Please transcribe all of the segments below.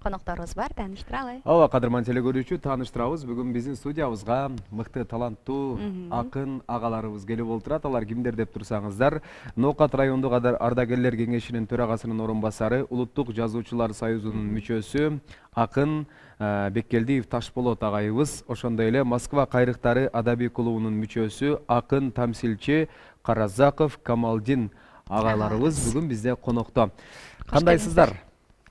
конокторубуз бар, тааныштыралы. Ооба, кадырман теле көрүүчү, тааныштырабыз. Бүгүн биздин студиябызга мыкты, таланттуу акын агаларыбыз келип отурат. Алар кимдер деп турсаңыздар, Ноокат райондук ардагерлер кеңешинин төрагасынын орун басары, Улуттук жазуучулар союзунун мүчөсү, акын Беккелдиев Ташболот агайыбыз, ошондой эле Москва кайрыктары адабий клубунун мүчөсү, акын тамсилчи Каразаков Камалдин агаларыбыз бүгүн бизде конокто. Кандайсыздар?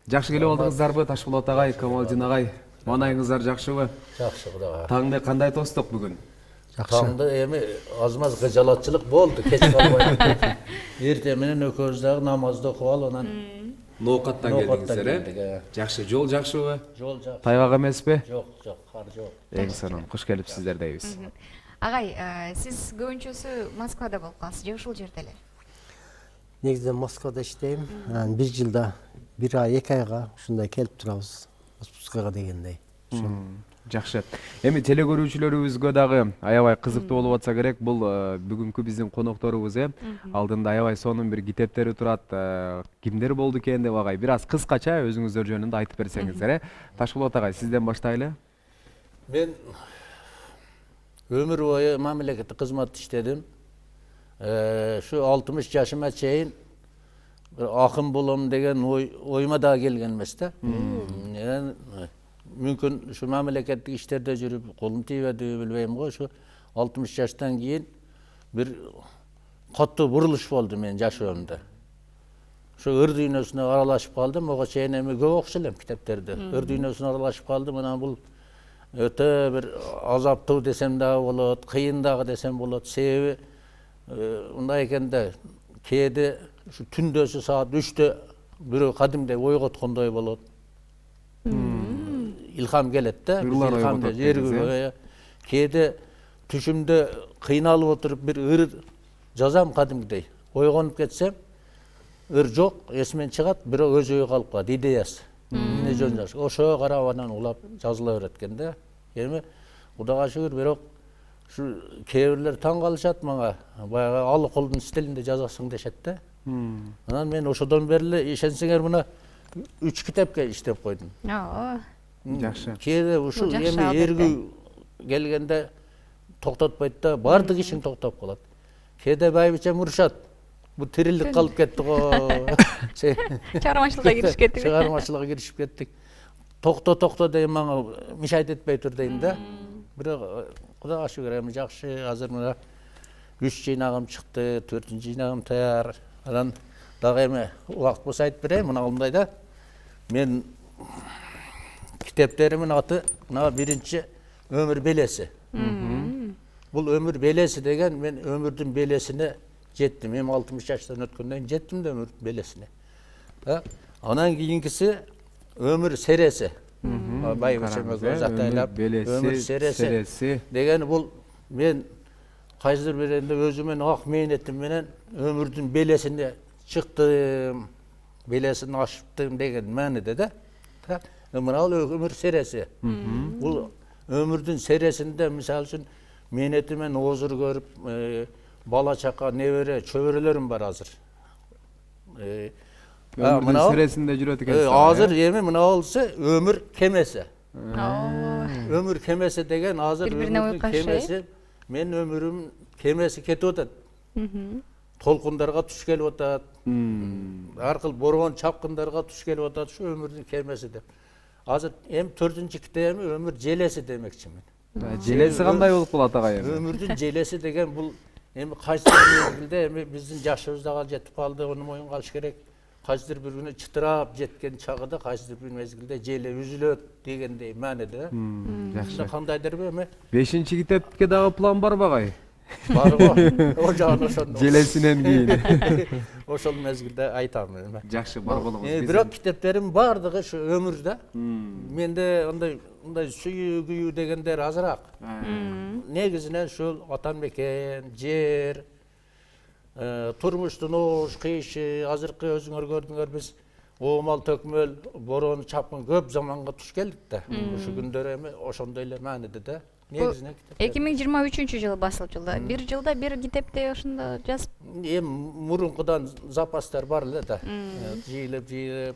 Жакшы келип алдыңыздарбы, Ташболот агай, Камалдин агай? Манайыңыздар жакшыбы? Жакшы, Кудайга. Таңды кандай тостук бүгүн? Таңды эми азмаз кыжалатчылык болду, кеч калбай. Эрте менен экөөбүз дагы намазды окуп алып, анан Ноокаттан келдиңиздер, келдик. Жакшы, жол жакшыбы? Жол жакшы. Тайгак эмеспи? Жок, кар жок. Эң сонун, куш келипсиздер дейбиз. Агай, сиз көбүнчөсү Москвада болуп каласыз же ушул жерде эле? Негізі Москвада іштейм. Bir жылда, bir ай, 2 айга ушундай келип турабыз. Отпускага дегендей. Жакшы. Эми теле көрүүчүлөрүбүзгө дагы аябай кызыктуу болуп атса керек. Бул бүгүнкү биздин конокторубуз алдында аябай сонун бир китептери турат. Кимдер болду экен деп агай бир аз кыскача өзүңүздөр жөнүндө айтып берсеңиздер. Ташболот агай, сизден баштайлы. Мен өмүр бою мамлекеттик кызмат иштедим. Şu 60 yaşıma çeyin akın bulalım degen oyuma da gelgen emesde. Yani mümkün şu memleketlik işlerde жүрүп kolum tiyip bilbeyim go şu 60 yaştan keyin bir katı buruluş oldu men yaşamda. Şu ır dünyasına aralaşıp kaldım, oga çeyin emi көп okşalım kitaplarda. Ir dünyasına aralaşıp kaldım, ana bul öte bir azaptуу desem daha bolot, kıyın dağı desem bolot, sebebi Unda ekende kede şu tündösü saat 3'te biri kadimde oygatkondoy bolot. İlham gelet de. İlham da yer kede tüşümde kıynalıp oturup bir ır жазам kadimgidey. Oygonup ketsem ыр жок, esmen çıgat, biri öz oy kalıp kaldı, ideyası. Ne jön jaş. Oşo karavandan ulap жазыла берет экен да. Эми Кудайга шүгүр, бирок şu kevirler taң kalışat mağa. Bayağı alı kolun stilinde жазасың дешет да. Анан мен ошодон бери ишенсеңер мына 3 китепке иштеп койдум. Жакшы. Кээде ушул эми эргүү келгенде токтотпойт да, бардык ишиң токтоп калат. Кээде байбиче Муршат, бу тирилик калып кетти го. Чыгармачылыкка киришип кеттик. Чыгармачылыкка киришип кеттик. Токто дейм мага мишайт этпей тур дейм да. Бирок Кудайга шүгүр, эми жакшы, азыр мына 3 жыйнагым чыкты, 4 жыйнагым таяр. Анан дагы эми убакыт болсо айтып берейин, мына мындай да. Мен китептеримдин аты мына биринчи өмүр белеси. Бул өмүр белеси деген мен өмүрдүн белесине жеттим. Эми 60 жаштан өткөндөн кийин жеттим да өмүр белесине. Анан кийинкиси өмүр сереси. Өмүр сереси деген бул мен кайсыр биринде өзүмөн ак мээнетим менен өмүрдүн белесине чыктым, белесин ашыптым деген мааниде да. Мына өмүр сереси. Бул өмүрдүн сересинде мисалы үчүн мээнетимен озур көрүп, бала чака, небере, чөбөрөлөрүм бар азыр. Өмүрдүн сересинде жүрөт экенсиз. Азыр эми мына болсо өмүр кемеси. Өмүр кемеси деген азыр өмүрдүн кемеси, мен өмүрүм кемеси кетип атат. Толкундарга туш келип атат. Аркыл боргон чапкындарга туш келип атат, şu өмүрдүн кемеси деп. Азыр эми 4-чү китебим өмүр желеси демекчимин. Желеси кандай болуп калат агай эми? Өмүрдүн желеси деген бул эми кайсы мезгилде эми биздин жашыбызга жетип калды, ону моюнга алыш керек. Кайсыдыр bir күнү чытырап жеткен чагыда кайсыдыр bir мезгилде желе үзүлөт дегендей мааниде. Жакшы. Кандайдыр эми 5-чи китепке дагы план барбы агай? Бар го. О жагын ошондо. Желесинен кийин. Ошол мезгилде айтам эми. Жакшы, бар болуңуз. Бирок китептерим бардыгы ушу өмүрдө. Менде андай сүйүү дегендер азыраак. Негизинен ушул атам мекен, жер, турмуштун ош, кыйшы, азыркы өзүңөр көрдүңөр биз оомал төкмөл, бороон чапкын көп заманга туш келдик да. Ушу күндөр эми ошондой эле мааниде да. Негизинен китеп. 2023-жылы басылып жылда. Бир жылда бир китепте ошондо жазып. Эми мурункудан запастар бар эле да. Жыйылып.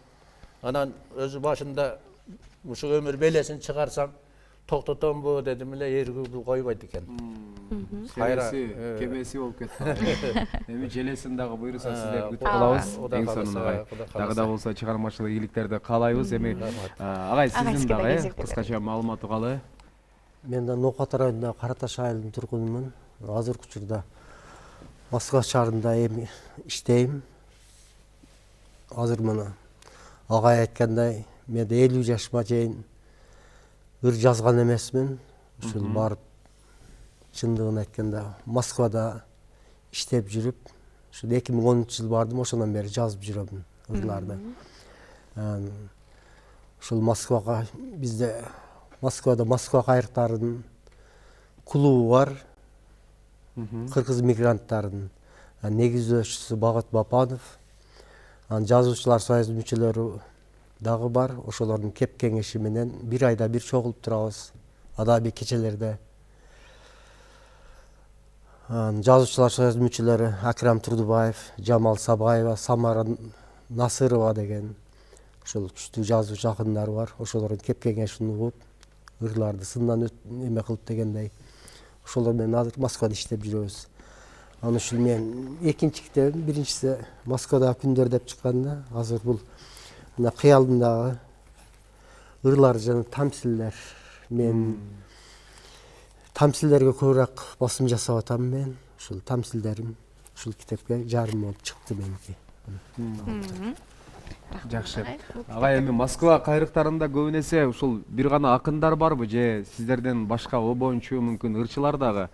Анан өзү башында uşu ömür belesini çıkarsam toktotом bu dedim эле эргүү койбойт экен. Сереси, кемеси болуп кетти. Эми желесин дагы буйруса сиздер күтүп калабыз. Эң сонун агай. Дагы да болсо чыгармачылык ийгиликтерди каалайбыз. Эми агай сиздин сизге да дагы кезек берели. кыскача маалымат угалы. Мен да Ноокат районунда Караташ айылынын тургунумун. Азыркы учурда Москва шаарында эми иштейм. Азыр мына агай айткандай, мен да 50 жашыма чейин ыр жазган эмесмин. Ушул барып чындыгын айтканда Москвада иштеп жүрүп, ушул 2010-жыл бардым, ошондон бери жазып жүрөмүн ырларды. Ушул Москвага бизде Москвада Москва кайрыктарынын клубу бар. Кыргыз мигранттарынын негиздөөчүсү Багат Бапанов. Жазуучулар союзунун мүчөлөрү дагы бар. Ошолордун кеп кеңеши менен бир айда бир чогулуп турабыз. Адабий кечелерде. Жазуучулар союзунун мүчөлөрү Акрам Турдубаев, Жамал Сабаева, Самара Насырова деген ошол күчтүү жазуучу акындар бар. Ошолордун кеп кеңешин угуп, ырларды сындан эме кылып дегендей. Ошолор менен азыр Москвада иштеп жүрөбүз. Аны ушул мен экинчи китебим, биринчиси Москвада күндөр деп чыкканда, азыр бул мына кыялымдагы ырлар жана тамсилдер. Мен тамсилдерге көбүрөөк басым жасап атам мен. Ушул тамсилдерим ушул китепке жарым болуп чыкты меники. Жакшы. Агай эми Москва кайрыктарында көбүн эсе ушул бир гана акындар барбы же сиздерден башка обончу мүмкүн ырчылар дагы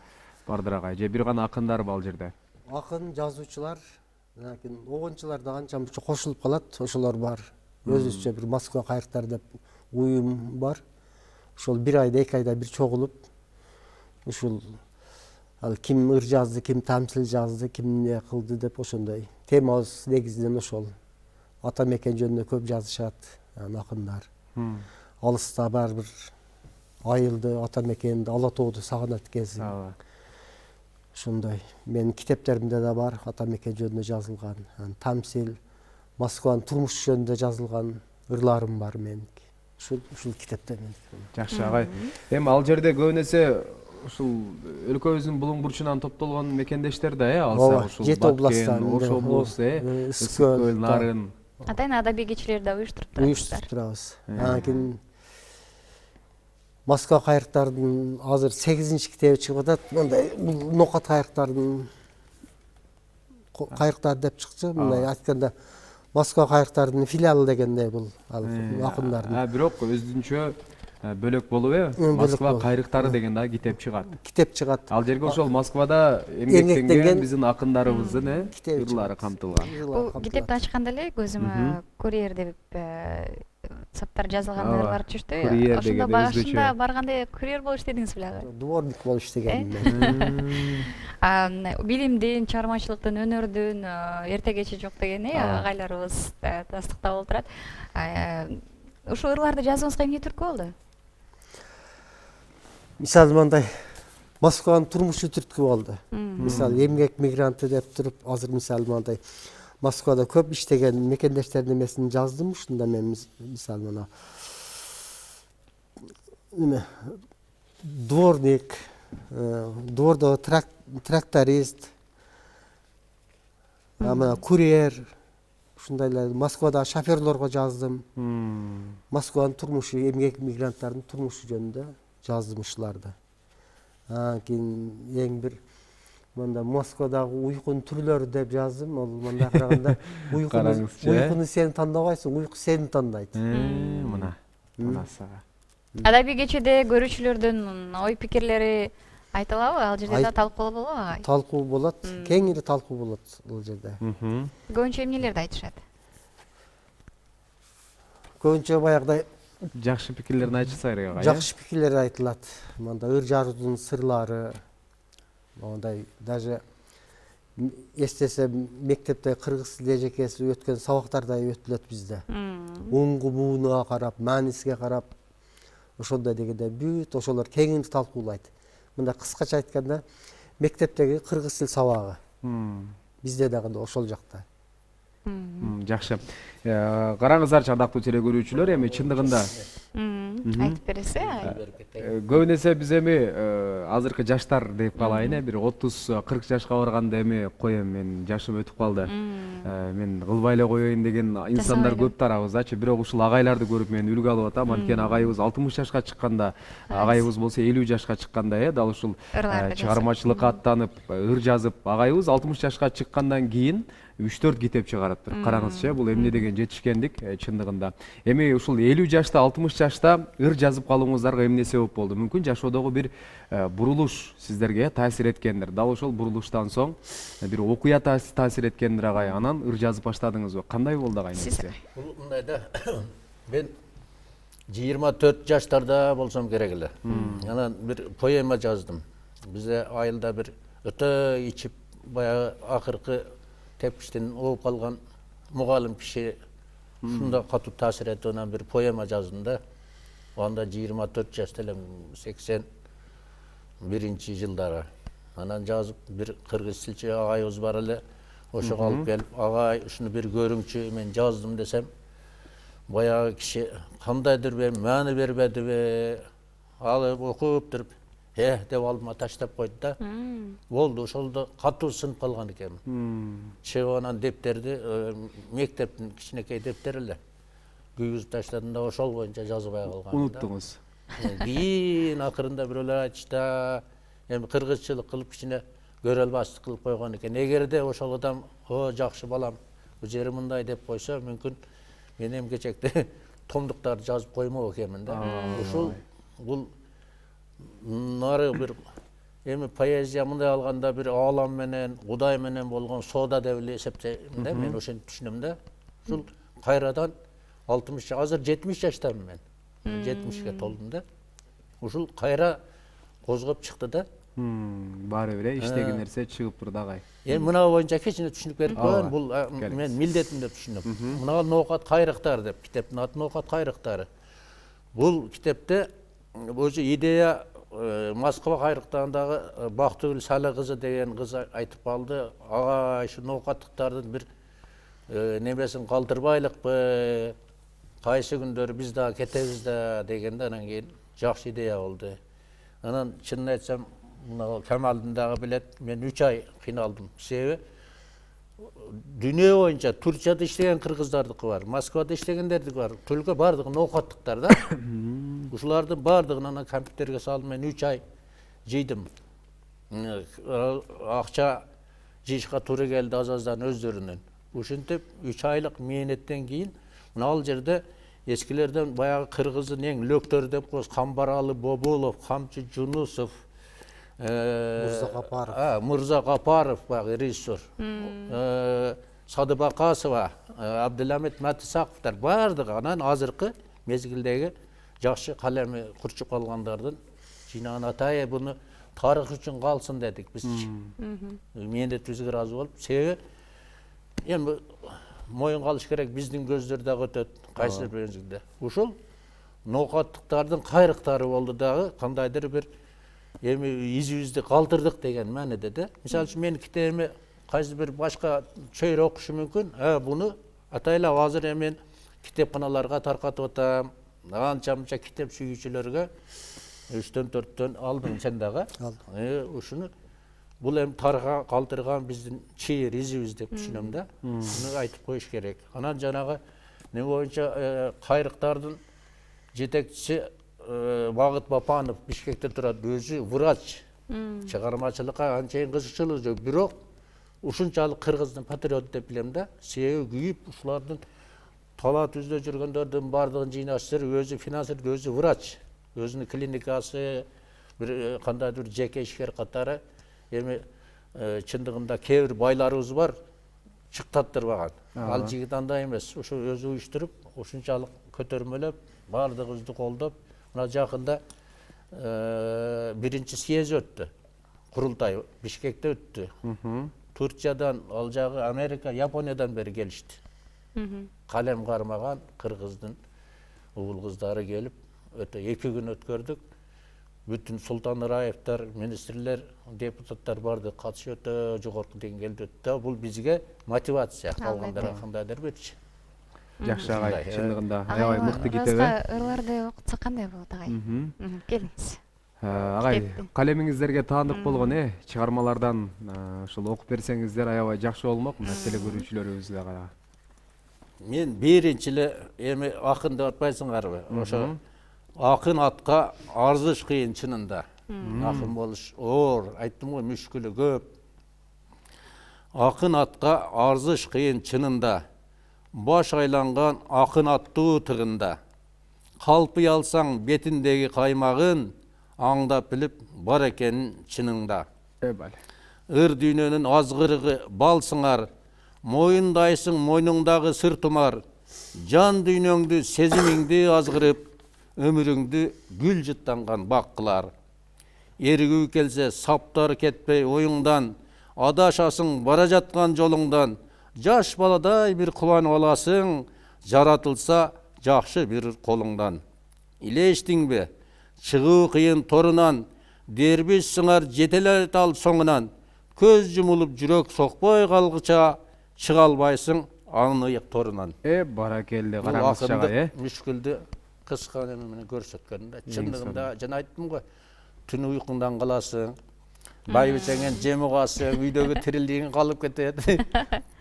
бардыр агай? Же бир гана акындар бар ал жерде? Акын, жазуучулар, лакин обончулар да канча мынча кошулуп калат, ошолор бар. Өзүбүзчө бир Москва кайрыктар деп уюм бар. Ошол бир айда, 2 айда бир чогулуп, ушул ал ким ыр жазды, ким тамсил жазды, ким эмне кылды деп ошондой темабыз негизинен ошол. Ата мекен жөнүндө көп жазышат акындар. Алыста бар бир айылды, ата мекенди, ала тооду сагынат экенсиң. Ошондой. Менин китептеримде да бар, ата мекен жөнүндө жазылган, тамсил, Москванын турмушу жөнүндө жазылган ырларым бар меники. Ушул китепте меники. Жакшы агай. Эми ал жерде көбүн эсе ушул өлкөбүздүн булуң бурчунан топтолгон мекендештер да, алсак ушул Жети областтан, Ош облусу, Ысык-Көл, Нарын. Атайын адабий кечелерди да уюштуруп турасыздар. Уюштуруп турабыз. Анан Москва кайрыктарынын азыр 8-чи китеби чыгып атат. Мындай Ноокат кайрыктарынын кайрыктары деп чыкчу. Мындай айтканда Москва кайрыктарынын филиалы дегендей бул акындардын. Бирок өзүнчө бөлөк болуп Москва кайрыктары деген да китеп чыгат. Китеп чыгат. Ал жерге ошол Москвада эмгектенген биздин акындарыбыздын ырлары камтылган. Бул китепти ачканда эле көзүмө курьер деп саптар жазылган ырлар түштү. Ошондо башында барганда курьер болуш дедиңиз беле агай? Дворник болуш дегенмин. Билимдин, чыгармачылыктын, өнөрдүн эрте кечи жок деген агайларыбыз тастыктап олтурат. Ушул ырларды жазууңузга эмне түрткү болду? Мисалы мындай Москванын турмушу түрткү болду. Мисалы эмгек мигранты деп туруп, азыр мисалы мындай Москвада көп иштеген мекендештердин эмесин жаздым. Ушунда мен мисалы мына дворник, двордо тракторист, курьер, ушундайлар Москвада шоферлорго жаздым. Москванын турмушу, эмгек мигранттардын турмушу жөнүндө жаздым ушуларды. Кийин эң бир мында Москвадагы уйкунун түрлөрү деп жаздым. Ал мында караганда уйкуну сен тандабайсың, уйку сени тандайт. Мына сага. Адабий кечеде көрүүчүлөрдүн ой пикирлери айтылабы? Ал жерде да талкуу болобу агай? Талкуу болот, кеңири талкуу болот ал жерде. Көбүнчө эмнелерди айтышат? Көбүнчө баягыдай Жакшы пикирлерин айтышса керек агай. Жакшы пикирлер айтылат. Мында ыр жазуунун сырлары, мондай даже эстесем мектепте кыргыз тили эжекеси өткөн сабактарда өтүлөт бизде. Уңгу мууна карап, маанисине карап, ошондой дегенде бүт ошолор кеңири талкуулайт. Мында кыскача айтканда мектептеги кыргыз тил сабагы. Бизде дагы ошол жакта. Жакшы. Караңыздарчы ардактуу теле көрүүчүлөр, эми чындыгында айтып бересиз Көбүн эсе биз эми азыркы жаштар деп калайын, бир 30-40 жашка барганда эми коем мен жашым өтүп калды. Мен кылбай эле коеюн деген инсандар Жасабай эле. көп тарабыз. Бирок ушул агайларды көрүп мен үлгү алып атам. Анткени агайыбыз 60 жашка чыкканда, агайыбыз болсо 50 жашка чыкканда, дал ушул Ырларды жазып. чыгармачылыкка аттанып, ыр жазып, агайыбыз 60 жашка чыккандан кийин 3-4 китеп чыгарыптыр. Караңызчы, бул эмне деген жетишкендик чындыгында. Эми ушул 50 жашта, 60 жашта ыр жазып калууңуздарга эмне себеп болду? Мүмкүн жашоодогу бир бурулуш сиздерге таасир эткендир. Дал ошол бурулуштан соң бир окуя таасир эткендир агай. Анан ыр жазып баштадыңызбы? Кандай болду агай негизи? Бул мындай да, мен 24 жаштарда болсом керек эле. Анан бир поэма жаздым. Бизде айылда бир өтө ичип баягы акыркы тепкичтен ооп калган мугалим киши ушунда катуу таасир этип анан бир поэма жаздым да. Анда 24 жашта элем, 81 жылдары. Анан жазып бир кыргыз тилчи агайыбыз бар эле. Ошого алып келип, агай ушуну бир көрүңчү, мен жаздым десем, баягы киши кандайдыр бир маани бербедиби, алып окуп туруп, деп алдыма таштап койду да. Болду, ошолдо катуу сынып калган экенмин. Чыгып анан дептерди, мектептин кичинекей дептери эле күйгүзүп таштадым да, ошол боюнча жазбай калгам. Унуттуңуз. Кийин акырында бирөөлөр айтышты, эми кыргызчылык кылып кичине көрөлбастык кылып койгон экен. Эгерде ошол адам, жакшы балам, бул жери мындай деп койсо, мүмкүн мен эми кечекте томдуктарды жазып коймок экенмин да. Ушул бул нары бир эми поэзия мындай алганда бир аалам менен, Кудай менен болгон соода деп эле эсептейм да, мен ошентип түшүнөм да. Ушул кайрадан 60, азыр 70 жаштамын мен. 70ке толдум да. Ушул кайра козгоп чыкты да. Баары бир иштеген нерсе чыгып турду агай. Эми мына боюнча кичине түшүнүп берип коеюн. Бул мен милдетим деп түшүнөм. Мына ноокат кайрыктары деп, китептин аты ноокат кайрыктары. Бул китепте өзү идея Москва кайрыктарындагы Бактыгүл Салы кызы деген кыз айтып калды. Агай, ушу ноокаттыктардын бир немесин калтырбайлыкпы, кайсы күндөрү биз дагы кетебиз да дегенде, анан кийин жакшы идея болду. Анан чынын айтсам, мына Камалдын дагы билет, мен 3 ай кыйналдым. Себеби дүйнө боюнча Турцияда иштеген кыргыздардыкы бар, Москвада иштегендердики бар, төлкө бардыгы ноокаттыктар да. Ушулардын бардыгын анан компьютерге салып мен 3 ай жыйдым. Акча жыйышка туура келди аз-аздан өздөрүнөн. Ушинтип 3 айлык мээнеттен кийин мына ал жерде эскилерден баягы кыргыздын эң лөктөрү деп коебуз, Камбаралы Бобулов, Камчы Жунусов, Мырза Капаров, баягы режиссер, Садыбакасова, Абдыламет Матисаковдор бардыгы анан азыркы мезгилдеги жакшы калеми курчуп калгандардын жыйнаган атайы буну тарых үчүн калсын дедик биз. Мээнетибизге ыраазы болуп, себеби эми моюнга алыш керек, биздин көздөр дагы өтөт кайсыдыр бир мезгилде. Ушул ноокаттыктардын кайрыктары болду дагы, кандайдыр бир эми изибизди калтырдык деген мааниде да. Мисалы үчүн менин китебиме кайсы бир башка чөйрө окушу мүмкүн. Буну атайлап азыр эми мен китепканаларга таркатып атам. Анча-мынча китеп сүйүүчүлөргө 3-төн 4төн алдым сен дагы. Ушуну бул эми тарга калтырган биздин чыйыр изибиз деп түшүнөм да. Буну айтып коюш керек. Анан жанагы не боюнча кайрыктардын жетекчиси Багыт Бапанов Бишкекте турат, өзү врач. Чыгармачылыкка анчайын кызыкчылыгы жок, бирок ушунчалык кыргыздын патриот деп билем да. Себеби күйүп ушулардын талаат жүздө жүргөндөрдүн бардыгын жыйнаштыр, өзү финансер, өзү врач, өзүнүн клиникасы, бир кандайдыр бир жеке ишкер катары. Эми чындыгында кээ бир байларыбыз бар, чыктаттырбаган. Ал жигит андай эмес, ушу өзү уюштуруп, ушунчалык көтөрмөлөп, бардыгыбызды колдоп, мына жакында биринчи съезд өттү. Курултай Бишкекте өттү. Турциядан, ал жагы Америка, Япониядан бери келишти. Калем кармаган кыргыздын угул кыздары келип, өтө 2 күн өткөрдүк. Бүтүн Султан Ыраевдер, министрлер, депутаттар барды, катышы өтө жогорку деңгээлде өттү. Бул бизге мотивация, калгандары кандайдыр бирчи. Жакшы агай, Ушундай, чындыгында аябай мыкты китеп. ырларды окутсак кандай болот агай? Келиңиз. Агай, Китепти. калемиңиздерге таандык болгон чыгармалардан ушул окуп берсеңиздер аябай жакшы болмок. Мына телекөрүүчүлөрүбүз дагы. Мен биринчи эле эми акын деп атпайсыңарбы? Ошо акын атка арзыш кыйын чынында. Акын болуш оор, айттым го, мүшкүлү көп. Акын атка арзыш кыйын чынында. Баш айланган акын аттуу тыгында. Калпый алсаң бетиндеги каймагын, аңдап билип бар экенин чыныңда. Бали. Ыр дүйнөнүн азгырыгы бал сыңар, мойындайсың мойнуңдагы сыр тумар, жан дүйнөңдү сезимиңди азгырып, өмүрүңдү гүл жыттанган бак кылар. Эригүү келсе саптары кетпей оюңдан, адашасың бара жаткан жолуңдан, жаш баладай бир кубанып аласың, жаратылса жакшы бир колуңдан. Илештиңби? Чыгуу кыйын торунан, дербиш сыңар жетелет ал соңунан, көз жумулуп жүрөк сокпой калгыча, чыга албайсың аңыйык торунан. Баракелде, караңыз агай, Мүшкүлдү кыска менен көрсөткөн. Чындыгында жана айттым го, түн уйкуңдан каласың, байбичеңен жем угасың, үйдөгү тирилдигиң калып кетет.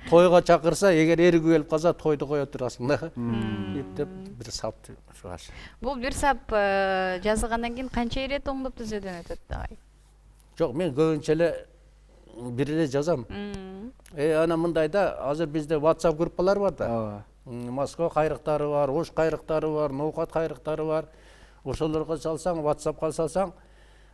Тойго чакырса, эгер эригүү келип калса, тойду кое турасың да. Деп бир сап шугаш. Бул бир сап жазылгандан кийин канча ирет оңдоп түзүүдөн өтөт агай? Жок, мен көбүнчө эле бир эле жазам. Ана мындайда, азыр бизде WhatsApp группалар бар да. Москва кайрыктары бар, Ош кайрыктары бар, Ноокат кайрыктары бар. Ошолорго салсаң, WhatsAppка салсаң,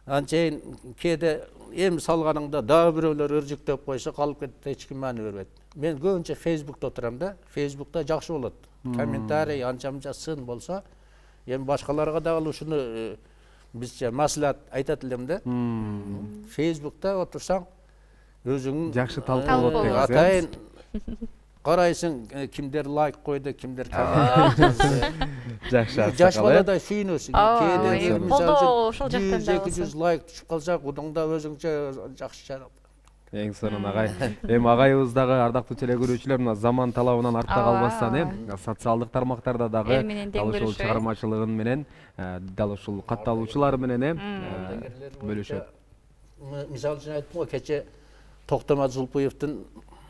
анчейин кээде эми салганыңда дагы бирөөлөр ыржыктап койсо калып кетет, эч ким маани бербейт. Мен көбүнчө Facebook'та отурам да. Facebook'та жакшы болот. Комментарий анча-мынча сын болсо, эми башкаларга дагы ушуну бизче маслихат айтат элем да. Facebook'та отурсаң, өзүң жакшы талкуу болот дегиз. Атайын карайсың, кимдер лайк койду, кимдер комментарий жазды. Жакшы. Жаш баладай сүйүнөсүң. Кээде колдоо ошол жактан да 100-200 лайк түшүп калса, кудуңда өзүңчө жакшы. Эң сонун агай. Эми агайыбыз дагы ардактуу телекөрүүчүлөр, мына заман талабынан артта калбастан, социалдык тармактарда дагы дал ушул чыгармачылыгын менен, дал ушул катталуучулар менен бөлүшөт. Мисалы үчүн айттым го, кече Токтомат Зулпуевдин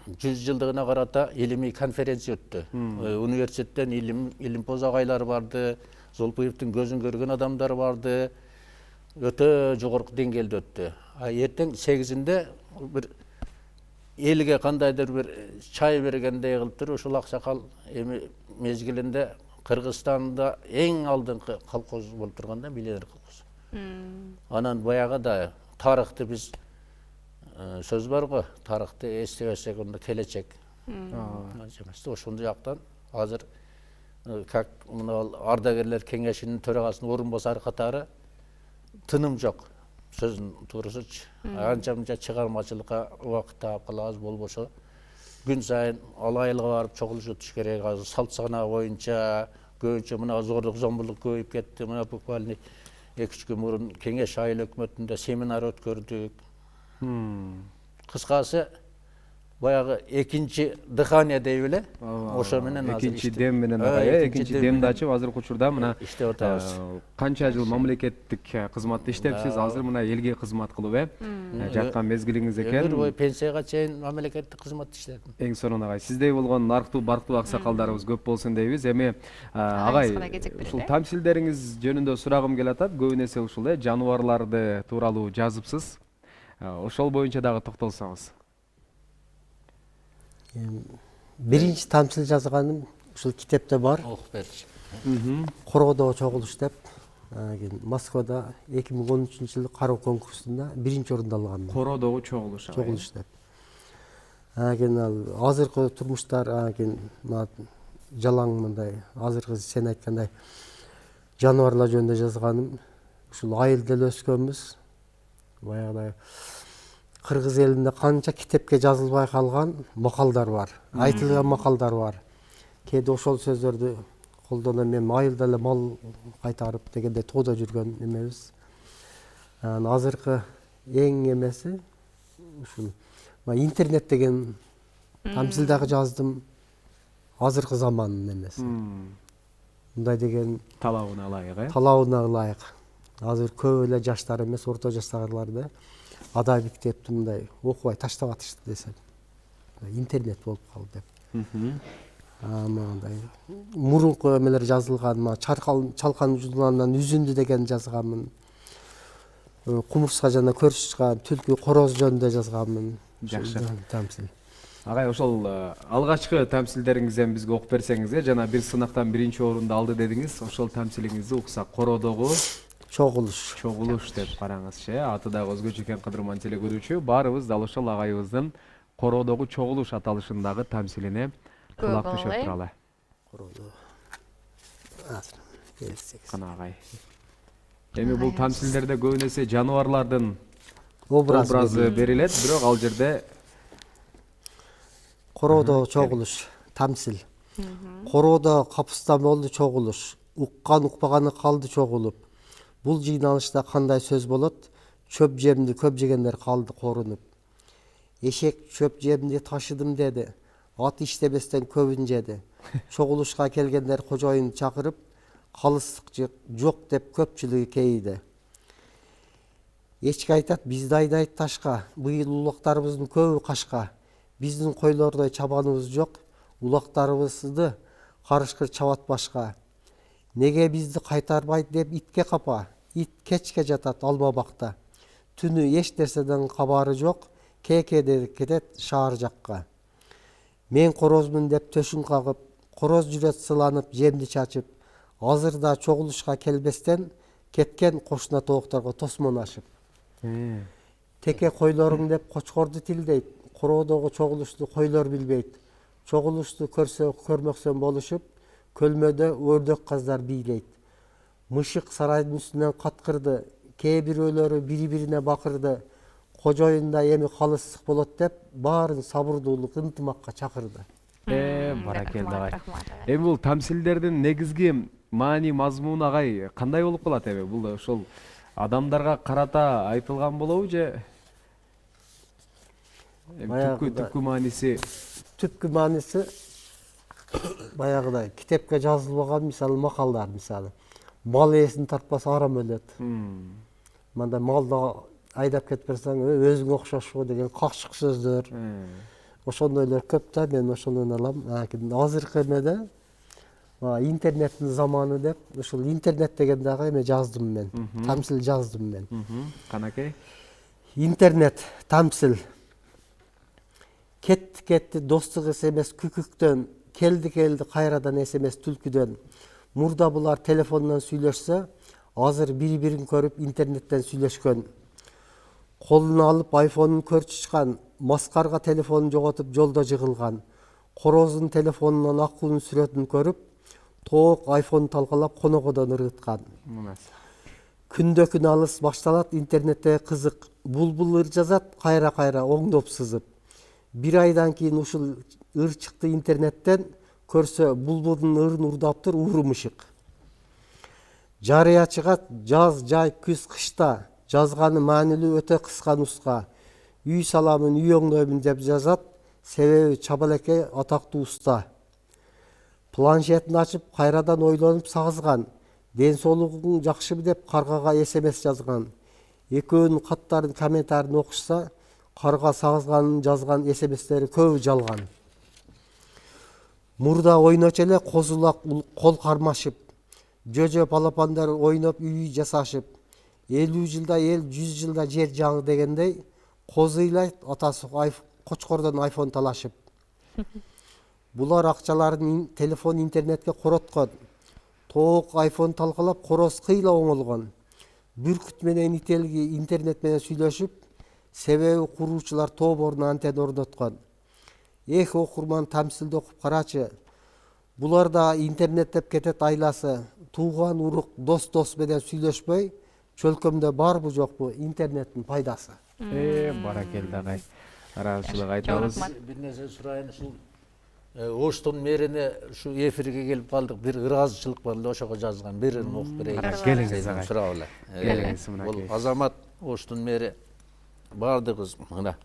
100 жылдыгына карата илимий конференция өттү. Университеттен илимпоз агайлар барды, Зулпуевдин көзүн көргөн адамдар барды. Өтө жогорку деңгээлде өттү. Эртең 8-inde бир элге кандайдыр бир чай бергендей кылып туруп, ушул аксакал эми мезгилинде Кыргызстанда эң алдыңкы колхоз болуп турганда, миллионер колхоз. Анан баягы да тарыхты биз сөз бар го, тарыхты эстебесек онда келечек. Ошондой жактан азыр как мына ардагерлер кеңешинин төрагасынын орун басары катары тыным жок. Сөзүн туурусучу. Анча-мынча чыгармачылыкка убакыт таап калабыз, болбосо күн сайын алайылга барып чогулуш өтүш керек. Азыр салт санаа боюнча көбүнчө мына зордук зомбулук көбөйүп кетти. Мына буквально 2-3 күн мурун кеңеш айыл өкмөтүндө семинар өткөрдүк. Кыскасы баягы экинчи дыхание дейбиз эле. Ошо менен азыр экинчи дем менен агай, экинчи демди ачып азыркы учурда мына иштеп атабыз. Канча жыл мамлекеттик кызматта иштепсиз, азыр мына элге кызмат кылып жаткан мезгилиңиз экен. Өмүр бою пенсияга чейин мамлекеттик кызматта иштедим. Эң сонун агай, сиздей болгон нарктуу барктуу аксакалдарыбыз көп болсун дейбиз. Эми агай, ушул тамсилдериңиз жөнүндө сурагым келип атат. Көбүн эсе ушул жаныбарларды тууралуу жазыпсыз. Ошол боюнча дагы токтолсоңуз. Биринчи тамсил жазганым ушул китепте бар. Окуп берчи. Короодогу чогулуш деп, Москвада 2013-жылы кароо конкурсунда биринчи орунду алгам. Короодогу чогулуш деп. Азыркы турмуштар, жалаң мындай, азыркы сен айткандай жаныбарлар жөнүндө жазганым. Ушул айылда эле өскөнбүз. Баягыдай Кыргыз элинде канча китепке жазылбай калган макалдар бар, айтылган макалдар бар. Кээде ошол сөздөрдү колдонуп, мен айылда эле мал кайтарып дегенде тоодо жүргөн эмебиз. Азыркы эң эмеси ушул интернет деген тамсил дагы жаздым. азыркы замандын эмеси. Мындай деген талабына ылайык, талабына ылайык. Азыр көп эле жаштар эмес, орто жаштагылар да адай мектепти мындай окубай таштап атышты десем. Интернет болуп калды деп. Мындай мурунку эмелер жазылган, чалкан журналынан үзүндү деген жазганмын. Кумурска жана көрсүчкан түлкү короз жөнүндө жазганмын. Жакшы. Тамсил. Агай, ошол алгачкы тамсилдериңизден бизге окуп берсеңиз, жана бир сынактан биринчи орунду алды дедиңиз. Ошол тамсилиңизди уксак, Кородогу чогулуш деп караңызчы. Аты дагы өзгөчө экен, кадырман телекөрүүчү. Баарыбыз дал ошол агайыбыздын Кородогу чогулуш аталышындагы тамсилине кулак түшүп туралы. Кородо. Азыр келсек. Кана агай. Эми бул тамсилдерде көбүнесе жаныбарлардын образы берилет, бирок ал жерде Кородо чогулуш, тамсил. Кородо капыстан болду чогулуш. Уккан укпаганы калды чогулуп. Бул жыйналышта кандай сөз болот? Чөп жемди көп жегендер калды корунуп. Эшек чөп жемди ташыдым деди. Ат иштебестен көбүн жеди. Чогулушка келгендер кожоюн чакырып, калыстык жок деп көпчүлүгү кейиди. Эчки айтат, бизди айдайт ташка, быйыл улактарыбыздын көбү кашка. Биздин койлордой чабаныбыз жок, улактарыбызды карышкыр чабат башка. Неге бизди кайтарбайт деп итке капа, ит кечке жатат алма бакта. Түнү эч нерседен кабары жок, кекеде кетет шаар жакка. Мен корозмун деп төшүн кагып, короз жүрөт сыланып, жемди чачып. Азырда чогулушка келбестен кеткен кошуна тоокторго тосмон ашып. Теке койлоруң деп кочкорду тилдейт. Кородогу чогулушту койлор билбейт. Чогулушту көрсө көрмөксөн болушуп, көлмөдө өрдөк каздар бийлейт. Мышык сарайдын үстүнөн каткырды, кээ бирөөлөрү бири-бирине бакырды. Кожоюнда эми калыстык болот деп, баарын сабырдуулук, ынтымакка чакырды. Баракелде агай. Эми бул тамсилдердин негизги маани мазмуну агай кандай болуп калат эми? Бул ошол адамдарга карата айтылган болобу же түпкү мааниси? Түпкү мааниси баягыдай китепке жазылбаган мисалы макалдар, мисалы мал ээсин тартпаса арам өлөт. Мындай малды айдап кетип барсаң, өзүңө окшошпу деген какшык сөздөр. Ошондойлор көп да, мен ошондон алам. Азыркы эмеде интернеттин заманы деп, ушул интернет деген дагы эме жаздым мен. Тамсил жаздым мен. Канакей? Интернет, тамсил. Кетти достук эмес күкүктөн, келди кайрадан эмес түлкүдөн. Мурда булар телефондон сүйлөшсө, азыр бири-бирин көрүп интернеттен сүйлөшкөн. Колуна алып айфонун көрчүчкан, маскарга телефонун жоготуп жолдо жыгылган. Короздун телефонунан акуунун сүрөтүн көрүп, тоок айфон талкалап коногодон ыргыткан. Күндө күн алыс башталат интернетте кызык. Булбул ыр жазат, кайра оңдоп сызып. Бир айдан кийин ушул ыр чыкты интернеттен, көрсө булбулдун ырын урдаптыр ууру мышык. Жарыя чыгат жаз, жай, күз, кышта. Жазганы маанилүү өтө кыска нуска. Үй саламын, үй оңдоймун деп жазат, себеби Чабалеке атактуу уста. Планшетин ачып, кайрадан ойлонуп сагызган. Ден соолугуң жакшыбы деп каргага СМС жазган. Экөөнүн каттарын, комментарин окушса, карга сагызганын жазган СМСтери көбү жалган. Мурда ойночу эле козулак кол кармашып, жөжө балапандар ойноп үй жасашып, 50 жылда эл, 100 жылда жер жаңы дегендей, козуйлайт атасы кочкордон айфон талашып. Булар акчаларын телефон интернетке короткон. Тоок айфон талкалап короз кыйла оңолгон. Бүркүт менен ителги интернет менен сүйлөшүп, себеби куруучулар тоборуна антенна орноткон. Окурман, тамсилди окуп карачы. Булар да интернет деп кетет айласы. Тууган урук дос менен сүйлөшпөй, чөлкөмдө барбы жокпу интернеттин пайдасы. Баракелде агай. Ыраазычылык айтабыз. Бир нерсе сурайын, ушул Оштун мерине ушу эфирге келип калдык, бир ыраазычылык бар эле, ошого жазган, бирин окуп берейин. Келиңиз агай. Сурап эле. Келиңиз Бул Азамат Оштун мери бардыгыз мына.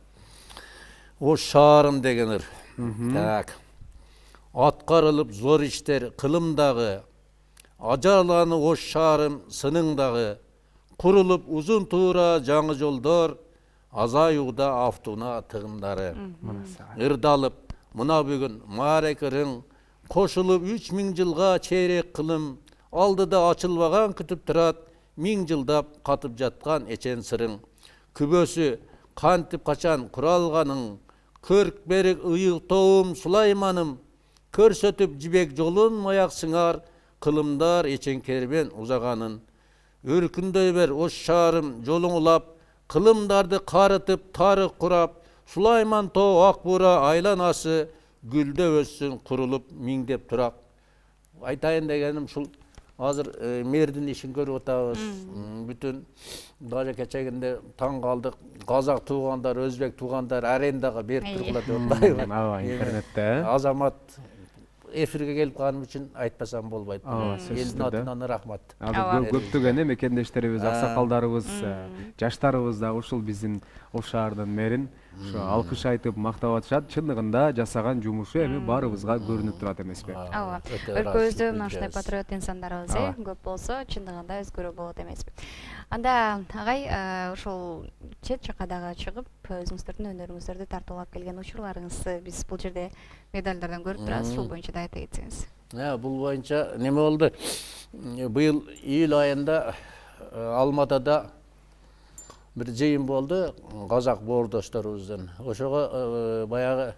Ош шаарым деген ыр. Так. Аткарылып зор иштер кылымдагы, ажаланы ош шаарым сыныңдагы, курулуп узун туура жаңы жолдор, азаюуда автуна тыгындары. Ырдалып мына бүгүн маарекерин, кошулуп 3000 жылга чейрек кылым, алдыда ачылбаган күтүп турат, 1000 жылдап катып жаткан эчен сырың. Күбөсү кантип качан куралганын, көрк берик ыйыктоом Сулайманым, көрсөтүп жибек жолун маяк сыңар, кылымдар эчен кербен узаганын. Өркүндөй бер ош шаарым жолуң улап, кылымдарды карытып тарых курап, Сулайман тоо ак бура айланасы, гүлдөп өссүн курулуп миңдеп турак. Айтайын дегеним ушул азыр мэрдин ишин көрүп атабыз. Бүтүн даже кечегинде таң калдык, казак туугандар, өзбек туугандар арендаға берип тургула деп атпайбы. Ооба, интернетте. Азамат эфирге келип калган үчүн айтпасам болбойт. сөзсүз Элдин түрдө. атынан рахмат. Азыр көптөгөн мекендештерибиз, аксакалдарыбыз, жаштарыбыз да ушул биздин Ош шаардын мэрин ушу алкыш айтып мактап атышат. Чындыгында жасаган жумушу эми баарыбызга көрүнүп турат эмеспи? Ооба. Өлкөбүздө мына ушундай патриот инсандарыбыз көп болсо, чындыгында өзгөрүү болот эмеспи? Анда агай ушул чет жакка дагы чыгып, өзүңүздөрдүн өнөрүңүздөрдү тартуулап келген учурларыңызды биз бул жерде медалдардан көрүп турабыз. Ушул боюнча да айта кетсеңиз. Бул боюнча неме болду? Быйыл июль айында Алматада бир жыйын болду, казак боордошторубуздун. Ошого баягы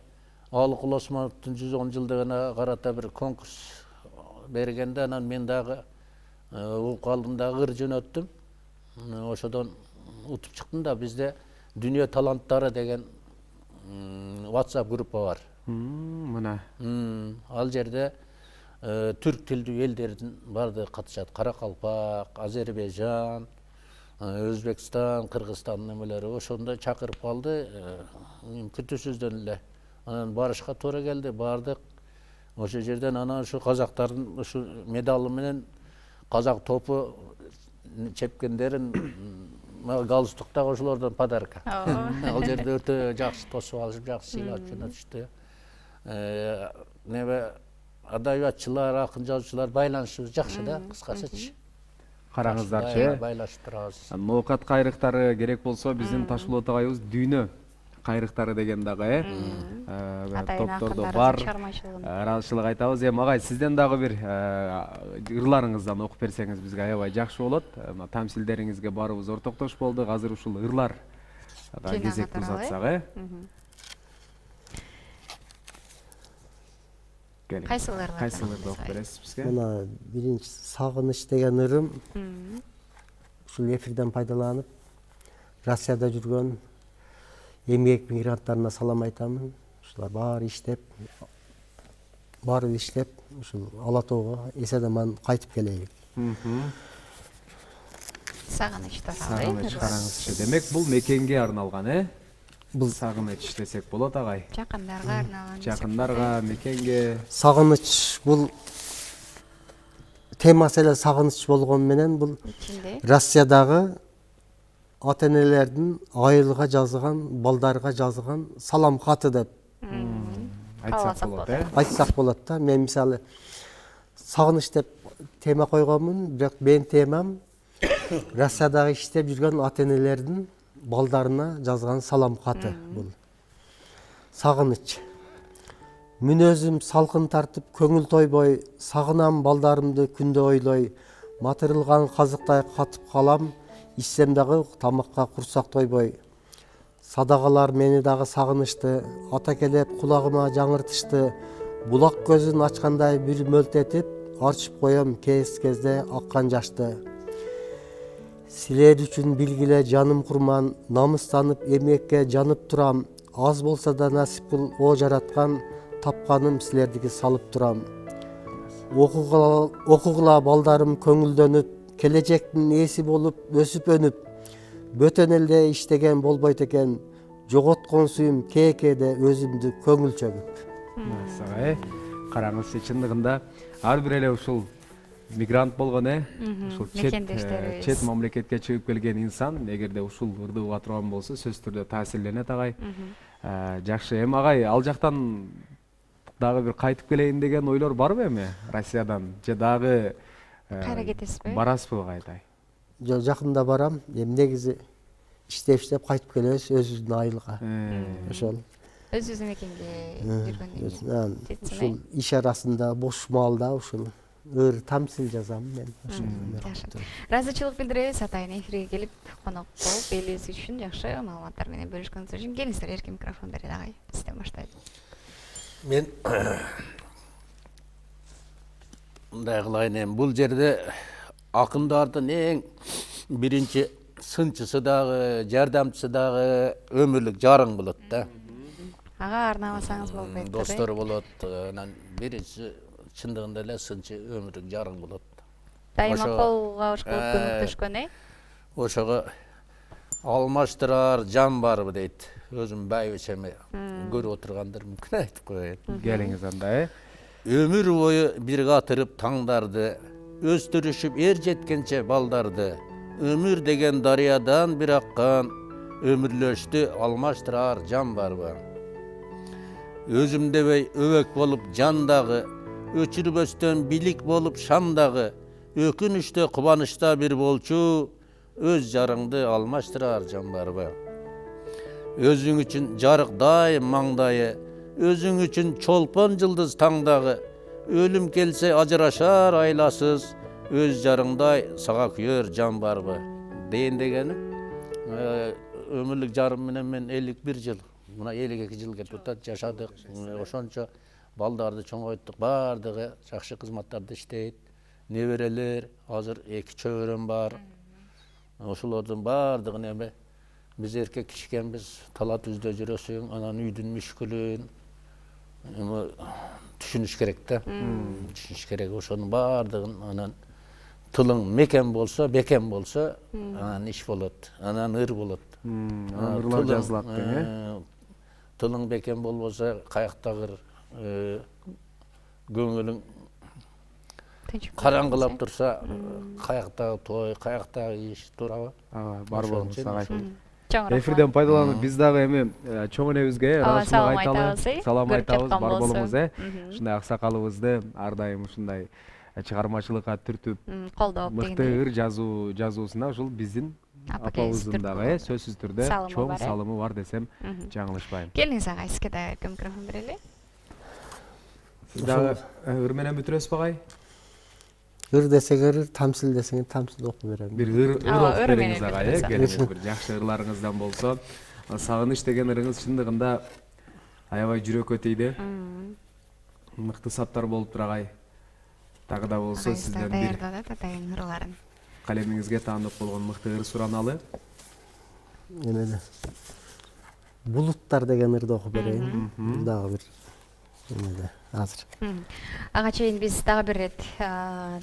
Алыкул Осмоновдун 110 жылдыгына карата бир конкурс бергенде, анан мен дагы угуп калдым дагы ыр жөнөттүм. Ошодон утуп чыктым да. Бизде Дүнүйө таланттары деген WhatsApp группа бар. Мына. Ал жерде түрк тилдүү элдердин баардыгы катышат. Каракалпак, Азербайжан, Өзбекстан, Кыргызстан немелери. Ошондо чакырып калды, күтүүсүздөн эле. Анан барышка туура келди, бардык. Ошол жерден анан ушу казактардын ушу медалы менен казак топу чепкендерин галстуктак ошолордон подарка. Ал жерде өтө жакшы тосуп алышып, жакшы сыйлап жөнөтүштү. Небе адабиятчылар, акын жазуучулар байланышыбыз жакшы да, кыскачачы. Караңыздарчы. Байлашып турабыз. Ноокат кайрыктары керек болсо биздин Ташболот агайыбыз дүйнө кайрыктары деген дагы топтордо бар. Ыраазычылык айтабыз. Агай, сизден дагы бир ырларыңыздан окуп берсеңиз бизге аябай жакшы болот. Тамсилдериңизге баарыбыз ортоктош болдук. Азыр ушул ырлар кезек узатсак, кайсыларды окуп бересиз бизге? Мына биринчи сагыныч деген ырым ушул эфирден пайдаланып Россияда жүргөн эмгек мигранттарына салам айтамын. Ушулар баары иштеп, ушул Ала тоого эс-аман кайтып келейик. Сагыныч Сагыныч караңызчы. Демек бул мекенге арналган, Бул сагыныч десек болот, агай. Жакындарга арналган. Жакындарга, мекенге. Сагыныч бул темасы эле сагыныч болгон менен бул Россиядагы ата-энелердин айылга жазган, балдарга жазган салам каты деп айтсак болот да. Мен мисалы сагыныч деп тема койгонмун, бирок менин темам Россиядагы иштеп жүргөн ата-энелердин балдарына жазган салам каты бул. Сагыныч. Мүнөзүм салкын тартып көңүл тойбой, сагынам балдарымды күндө ойлой, матырылган казыктай катып калам, ичсем дагы тамакка курсак тойбой. Садагалар мени дагы сагынышты, ата келеп кулагыма жаңыртышты, булак көзүн ачкандай бир мөлтетип, арчып коем кезде аккан жашты. Силер үчүн билгиле жаным курман, намыстанып эмгекке жанып турам, аз болсо да насип кыл о жараткан, тапканым силердики салып турам. Окугула балдарым көңүлдөнүп, келечектин ээси болуп өсүп өнүп, бөтөн элде иштеген болбойт экен, жоготкон сүйүм кээкеде өзүмдү көңүл чөгүп. Караңызчы, чындыгында ар бир эле ушул мигрант болгон, ушул чет мамлекетке чыгып келген инсан, эгерде ушул ырды уга турган болсо, сөзсүз түрдө таасирленет, агай. Жакшы. Эми агай, ал жактан дагы бир кайтып келейин деген ойлор барбы эми Россиядан же дагы Кайра кетесизби? барасызбы кайтай? Жакында барам. Эми негизи иштеп кайтып келебиз өзүбүздүн айылга. Ошол. Өзүңүз мекенге жүргөндөн кийин. Ушул иш арасында бош маалда ушул ыр тамсил жазам мен. Жакшы. Ыраазычылык билдиребиз атайын эфирге келип конок болуп элибиз үчүн жакшы маалыматтар менен бөлүшкөнүңүз үчүн. Келиңиздер, эркин микрофон берет агай. Сизден баштайлы. Мен мындай кылайын эми бул жерде акындардын эң биринчи сынчысы дагы, жардамчысы дагы өмүрлүк жарың болот да. Ага арнамасаңыз болбойт. Достор болот. Анан биринчи чындыгында эле сынчы өмүрлүк жарың болот. Дайыма кол кабыш кылып көмөктөшкөн, Ошого алмаштырар жан барбы дейт. Өзүм байбичеме көрүп отургандар мүмкүн айтып коет. Келиңиз анда, Өмүр бою бир катырып таңдарды, өстүрүшүп жеткенче балдарды. Өмүр деген дарыядан бир аккан, өмүрлөштү алмаштырар жан барбы. Өзүм дебей өбөк болуп жандагы, өчүрбөстөн билик болуп шамдагы, өкүнүштө кубанычта бир болчу, өз жарыңды алмаштырар жан барбы. Өзүң үчүн жарык дайым маңдайы, өзүң үчүн чолпон жылдыз таңдагы, өлүм келсе ажырашар айласыз, өз жарыңдай сага күйөр жан барбы. Дейин дегеним, өмүрлүк жарым менен мен 51 жыл, мына 52 жыл кетип атат, жашадык. Ошончо балдарды чоңойттук, баардыгы жакшы кызматтарда иштейт. Неберелер, азыр 2 чөбөрөм бар. Ошолордун баардыгын эми биз эркек кишикенбиз, талат үздө жүрөсүң, анан үйдүн мүшкүлүн түшүнүш керек да. Түшүнүш керек. Ошонун баардыгын анан тылың мекен болсо, бекем болсо, анан иш болот, анан ыр болот. Ырлар жазылат деген, Тылың бекем болбосо, каяктагы көңүлүң караңгылап турса, каяктагы той, каяктагы иш туурабы? бар болуңуз агай. Чоңураак. Эфирден пайдаланып биз дагы эми чоң энебизге салам айтабыз, салам көрүп айтабыз, жаткан бар болсо. болуңуз. Ушундай аксакалыбызды ар дайым ушундай чыгармачылыкка түртүп, Колдоп мыкты дегендей. ыр жазуусуна ушул биздин апабыздын дагы сөзсүз түрдө салымы чоң бар, салымы бар десем жаңылышпайм. Келиңиз агай, сизге да эркин микрофон берели. Сиз дагы ыр менен бүтүрөсүзбү агай? Ыр десеңер ыр, тамсил десеңер тамсил окуп берем. Бир ыр окуп ыр бериңиз менен агай, бүтүрөсүз. келиңиз бир жакшы ырларыңыздан болсо. Сагыныч деген ырыңыз чындыгында аябай жүрөккө тийди. Мыкты саптар болуптур агай. Дагы да болсо сизден бир даярдадат атайын ырларын. калемиңизге таандык болгон мыкты ыр сураналы. Эмеле. Булуттар деген ырды окуп берейин. Дагы бир эмеле азыр. Ага чейин биз дагы бир ирет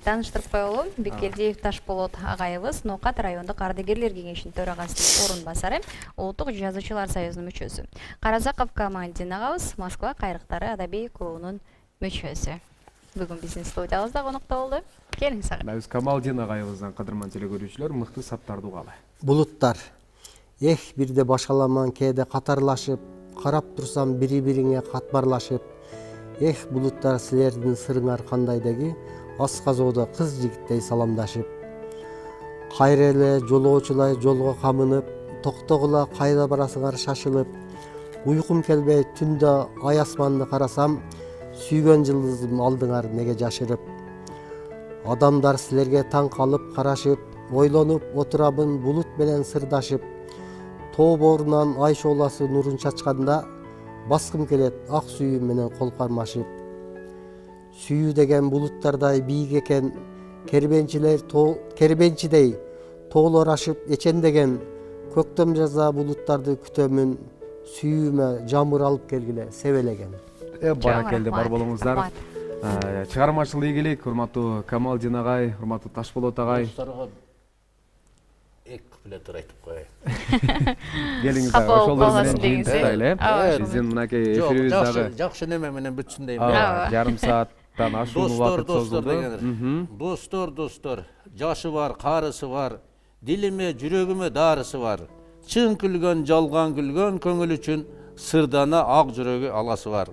тааныштырып коелу. Бекелдиев Ташболот агайыбыз Ноокат райондук ардагерлер кеңешинин төрагасынын орун басары, Улуттук жазуучулар союзунун мүчөсү. Каразаков Камалдин агабыз Москва кайрыктары адабий клубунун мүчөсү. Бүгүн биздин студиябызда конокто болду. Келиңиз агай. Биз Камалдин агайыбыздан кадырман телекөрүүчүлөр мыкты саптарды угалы. Булуттар. Бирде башаламан кээде катарлашып, карап турсам бири-бириңе катмарлашып. Булуттар силердин сырыңар кандай деги, асказоодо кыз жигиттей саламдашып. Кайра эле жолоочулай жолго камынып, токтогула кайда барасыңар шашылып. Уйкум келбей түндө ай асманды карасам, сүйгөн жылдызым алдыңар неге жашырып. Адамдар силерге таң калып карашып, ойлонуп отурабын булут менен сырдашып. Тоо боорунан ай шооласы нурун чачканда, баскым келет ак сүйүү менен кол кармашып. Сүйүү деген булуттардай бийик экен, кербенчидей тоолор ашып эчендеген. Көктөм жаза булуттарды күтөмүн, сүйүүмө жамыр алып келгиле себелеген. Баракелде, бар болуңуздар. Чыгармачыл ийгилик, урматтуу Камалдин агай, урматтуу Ташболот агай. Досторго эки куплет айтып коеюн. Келиңиз Капа агай, ошолор болбосун менен дегенсиз, жыйынтыктайлы. Биздин мынакей эфирибиз дагы Жакшы неме менен бүтсүн дейм. жарым сааттан ашуун убакыт созулду. Достор, жашы бар, карысы бар, дилиме, жүрөгүмө дарысы бар. Чын күлгөн, жалган күлгөн көңүл үчүн сырдана ак жүрөгү аласы бар.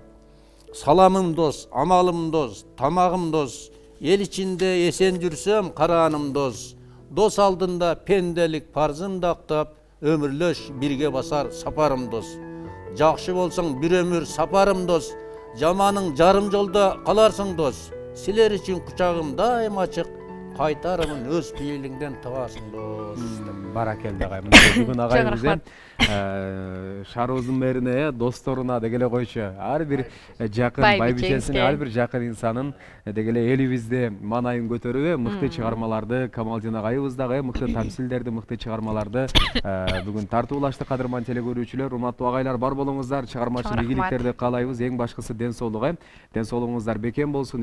Salamım dost, amalım dost, tamağım dost. El içinde esen жүrsем, қараным dost. Dost алдында pendelik parzın daqtap, ömürlöş birge basar saparım dost. Жақшы болсаң bir ömür saparım dost. Жаманың жарым жолда қаларсың dost. Силер için құшағым daim açık. Қайтарымын өз пейіліңден табасың dost. Баракелде агай. Бүгүн агайыбыз шаарыбыздын мэрине, досторуна дегеле койчу. Ар бир жакын байбичесине, ар бир жакын инсанын дегеле элибизде маанайын көтөрүп, мыкты чыгармаларды Камалдин агайыбыз дагы мыкты тамсилдерди, мыкты чыгармаларды бүгүн тартуулаштык. Кадырман теле көрүүчүлөр, урматтуу агайлар бар болуңуздар, чыгармачыл ийгиликтерди каалайбыз. Эң башкысы ден соолук. Ден соолугуңуздар бекем болсун.